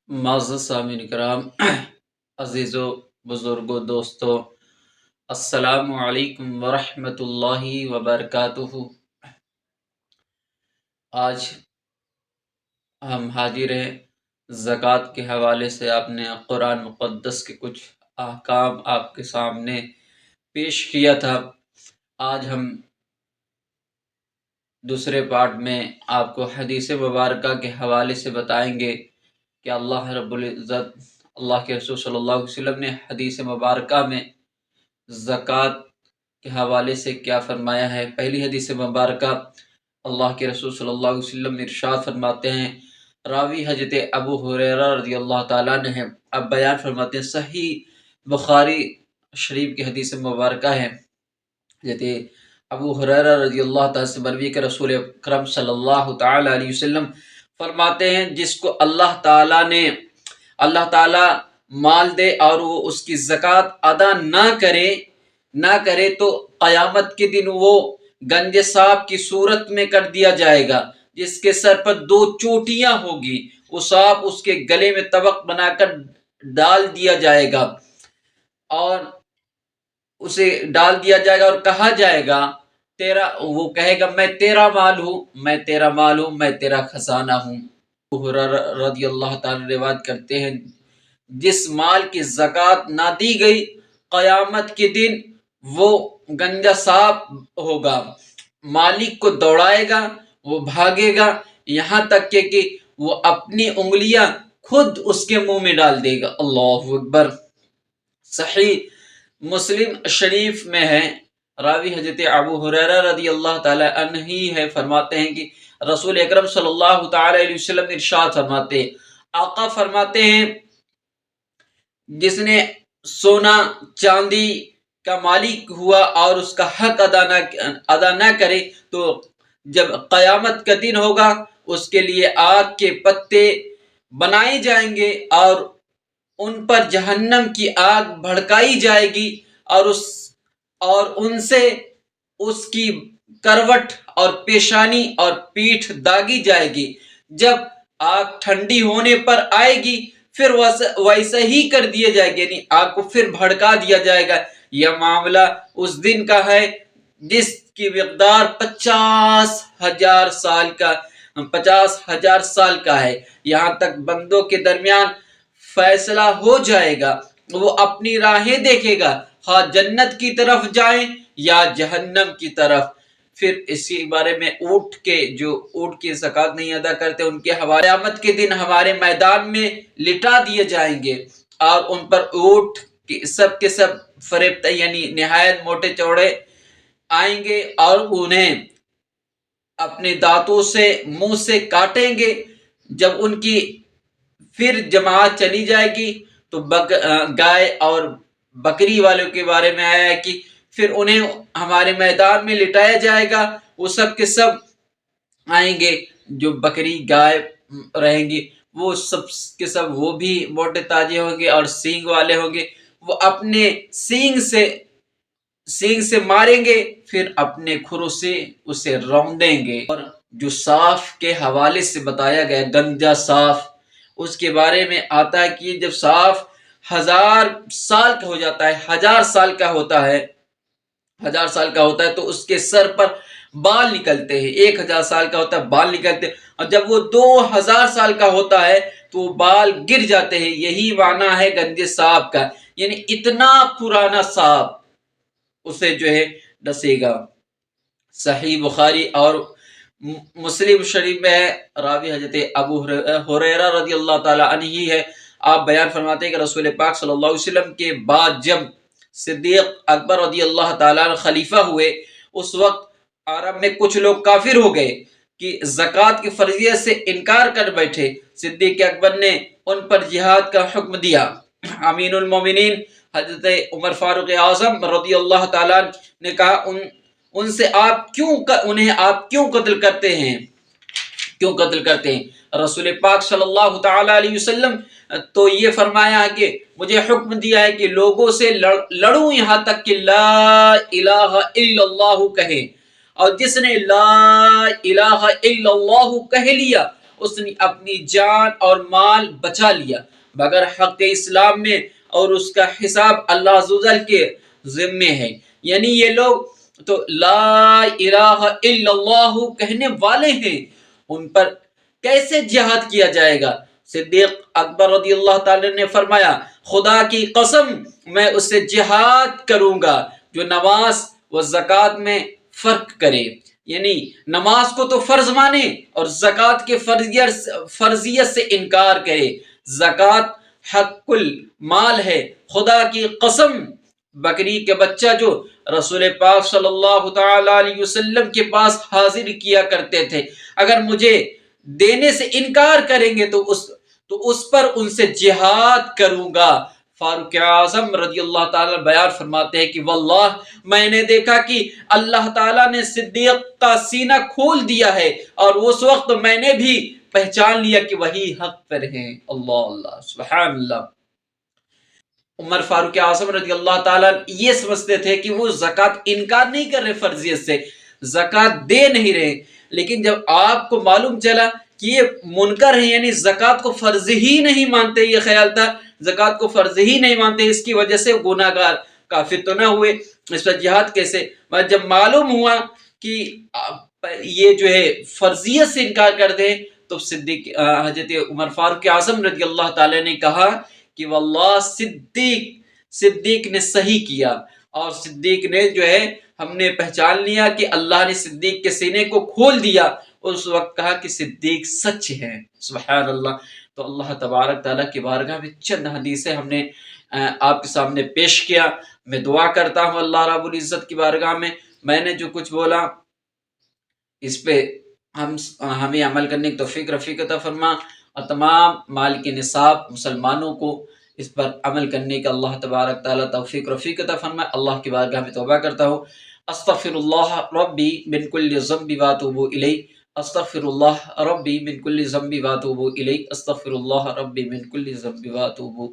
معزز سامعین کرام، عزیزو بزرگو دوستو، السلام علیکم ورحمۃ اللہ وبرکاتہ۔ آج ہم حاضر ہیں زکوٰۃ کے حوالے سے۔ آپ نے قرآن مقدس کے کچھ احکام آپ کے سامنے پیش کیا تھا۔ آج ہم دوسرے پارٹ میں آپ کو حدیث مبارکہ کے حوالے سے بتائیں گے کہ اللہ رب العزت، اللہ کے رسول صلی اللہ علیہ وسلم نے حدیث مبارکہ میں زکوٰۃ کے حوالے سے کیا فرمایا ہے۔ پہلی حدیث مبارکہ، اللہ کے رسول صلی اللہ علیہ وسلم ارشاد فرماتے ہیں، راوی حضرت ابو ہریرہ رضی اللہ تعالیٰ عنہ ہیں۔ اب بیان فرماتے ہیں، صحیح بخاری شریف کی حدیث مبارکہ ہے۔ حضرت ابو ہریرہ رضی اللہ تعالیٰ سے مروی کہ رسول اکرم صلی اللہ تعالیٰ علیہ وسلم فرماتے ہیں، جس کو اللہ تعالیٰ مال دے اور وہ اس کی زکوٰۃ ادا نہ کرے تو قیامت کے دن وہ گنج سانپ کی صورت میں کر دیا جائے گا، جس کے سر پر 2 چوٹیاں ہوگی۔ وہ سانپ اس کے گلے میں طبق بنا کر ڈال دیا جائے گا اور اسے ڈال دیا جائے گا اور کہا جائے گا، وہ کہے گا، میں تیرا مال ہوں، میں تیرا مال ہوں، میں تیرا خزانہ ہوں۔ ابو ہریرہ رضی اللہ تعالیٰ روایت کرتے ہیں، جس مال کی زکوٰۃ نہ دی گئی، قیامت کے دن وہ گنجا سانپ ہوگا، مالک کو دوڑائے گا، وہ بھاگے گا، یہاں تک کہ وہ اپنی انگلیاں خود اس کے منہ میں ڈال دے گا۔ اللہ اکبر۔ صحیح مسلم شریف میں ہے، راوی حضرت ابو ہریرہ رضی اللہ تعالی عنہ ہی ہے، فرماتے ہیں کہ رسول اکرم صلی اللہ تعالی علیہ وسلم ارشاد فرماتے ہیں، آقا فرماتے ہیں، جس نے سونا چاندی کا مالک ہوا اور اس کا حق ادا نہ کرے تو جب قیامت کا دن ہوگا، اس کے لیے آگ کے پتے بنائے جائیں گے اور ان پر جہنم کی آگ بھڑکائی جائے گی اور ان سے اس کی کروٹ اور پیشانی اور پیٹھ داغی جائے گی۔ جب آگ ٹھنڈی ہونے پر آئے گی پھر ویسا ہی کر دیا جائے گا، یعنی آگ کو پھر بھڑکا دیا جائے گا۔ یہ معاملہ اس دن کا ہے جس کی مقدار 50,000 سال کا ہے۔ یہاں تک بندوں کے درمیان فیصلہ ہو جائے گا، وہ اپنی راہیں دیکھے گا، خواہ جنت کی طرف جائیں یا جہنم کی طرف۔ پھر اسی بارے میں اونٹ کی زکوٰۃ نہیں ادا کرتے، ان کے قیامت کے دن ہمارے میدان میں لٹا دیے جائیں گے اور ان پر اونٹ سب کے سب فریبتہ، یعنی نہایت موٹے چوڑے آئیں گے اور انہیں اپنے دانتوں سے منہ سے کاٹیں گے۔ جب ان کی پھر جماعت چلی جائے گی تو گائے اور بکری والوں کے بارے میں آیا ہے کہ پھر انہیں ہمارے میدان میں لٹایا جائے گا، وہ سب کے سب آئیں گے، جو بکری گائے رہیں گی وہ سب کے سب وہ بھی موٹے تازے ہوں گے اور سینگ والے ہوں گے، وہ اپنے سینگ سے ماریں گے، پھر اپنے کھروں سے اسے روندیں گے۔ اور جو صاف کے حوالے سے بتایا گیا، گنجا صاف، اس کے بارے میں آتا ہے کہ جب صاف 1000 سال کا ہو جاتا ہے، 1000 سال کا ہوتا ہے تو اس کے سر پر بال نکلتے ہیں، 1000 سال کا ہوتا ہے بال نکلتے ہیں، اور جب وہ 2000 سال کا ہوتا ہے تو وہ بال گر جاتے ہیں۔ یہی معنی ہے گنجے سانپ کا، یعنی اتنا پرانا سانپ اسے جو ہے ڈسے گا۔ صحیح بخاری اور مسلم شریف میں ہے، راوی حضرت ابو ہریرہ رضی اللہ تعالیٰ عنہ ہی ہے۔ آپ بیان فرماتے ہیں کہ رسول پاک صلی اللہ علیہ وسلم کے بعد جب صدیق اکبر رضی اللہ تعالیٰ عنہ خلیفہ ہوئے، اس وقت عرب میں کچھ لوگ کافر ہو گئے کہ زکوٰۃ کی فرضیت سے انکار کر بیٹھے۔ صدیق اکبر نے ان پر جہاد کا حکم دیا۔ امین المومنین حضرت عمر فاروق اعظم رضی اللہ تعالیٰ نے کہا، ان سے انہیں آپ کیوں قتل کرتے ہیں؟ رسول پاک صلی اللہ تعالی علیہ وسلم تو یہ فرمایا ہے کہ مجھے حکم دیا ہے کہ لوگوں سے لڑوں یہاں تک کہ لا الہ الا اللہ کہیں، اور جس نے لا الہ الا اللہ کہہ لیا اس نے اپنی جان اور مال بچا لیا، مگر حق اسلام میں اور اس کا حساب اللہ عز و جل کے ذمے ہے۔ یعنی یہ لوگ تو لا الہ الا اللہ کہنے والے ہیں، ان پر کیسے جہاد کیا جائے گا؟ صدیق اکبر رضی اللہ تعالی نے فرمایا خدا کی قسم میں اس سے جہاد کروں گا جو نماز و زکوٰۃ میں فرق کرے، یعنی نماز کو تو فرض مانے اور زکوٰۃ کے فرضیت سے انکار کرے۔ زکوٰۃ حق المال ہے، خدا کی قسم بکری کے بچہ جو رسول پاک صلی اللہ تعالی علیہ وسلم کے پاس حاضر کیا کرتے تھے، اگر مجھے دینے سے انکار کریں گے تو اس پر ان سے جہاد کروں گا۔ فاروق اعظم رضی اللہ تعالیٰ بیان فرماتے ہیں کہ واللہ میں نے دیکھا کہ اللہ تعالیٰ نے صدیق کا سینہ کھول دیا ہے، اور اس وقت میں نے بھی پہچان لیا کہ وہی حق پر ہیں۔ اللہ اللہ سبحان اللہ۔ عمر فاروق اعظم رضی اللہ تعالیٰ یہ سمجھتے تھے کہ وہ زکوٰۃ انکار نہیں کر رہے، فرضیت سے زکوٰۃ دے نہیں رہے، لیکن جب آپ کو معلوم چلا کہ یہ منکر ہیں، یعنی زکوٰۃ کو فرض ہی نہیں مانتے، یہ خیال تھا زکوٰۃ کو فرض ہی نہیں مانتے، اس کی وجہ سے گناہ گار کافر تو نہ ہوئے، اس پر جہاد کیسے؟ جب معلوم ہوا کہ یہ جو ہے فرضیت سے انکار کر دیں تو حضرت عمر فاروق اعظم رضی اللہ تعالی نے کہا کہ واللہ صدیق نے صحیح کیا، اور صدیق نے جو ہے ہم نے پہچان لیا کہ اللہ نے صدیق کے سینے کو کھول دیا، اس وقت کہا کہ صدیق سچ ہے۔ سبحان اللہ۔ تو اللہ تبارک تعالیٰ کی بارگاہ میں چند حدیثیں ہم نے آپ کے سامنے پیش کیا۔ میں دعا کرتا ہوں اللہ رب العزت کی بارگاہ میں نے جو کچھ بولا اس پہ ہمیں عمل کرنے کی توفیق رفیق عطا فرما، اور تمام مال کے نصاب مسلمانوں کو اس پر عمل کرنے کا اللہ تبارک تعالیٰ توفیق رفیق عطا فرمائے۔ اللہ کی بارگاہ میں توبہ کرتا ہوں، استغفر اللہ ربی من کل ذنب واتوب الیہ، استغفر اللہ ربی من کل ذنب واتوب الیہ، استغفر اللہ ربی من کل ذنب واتوب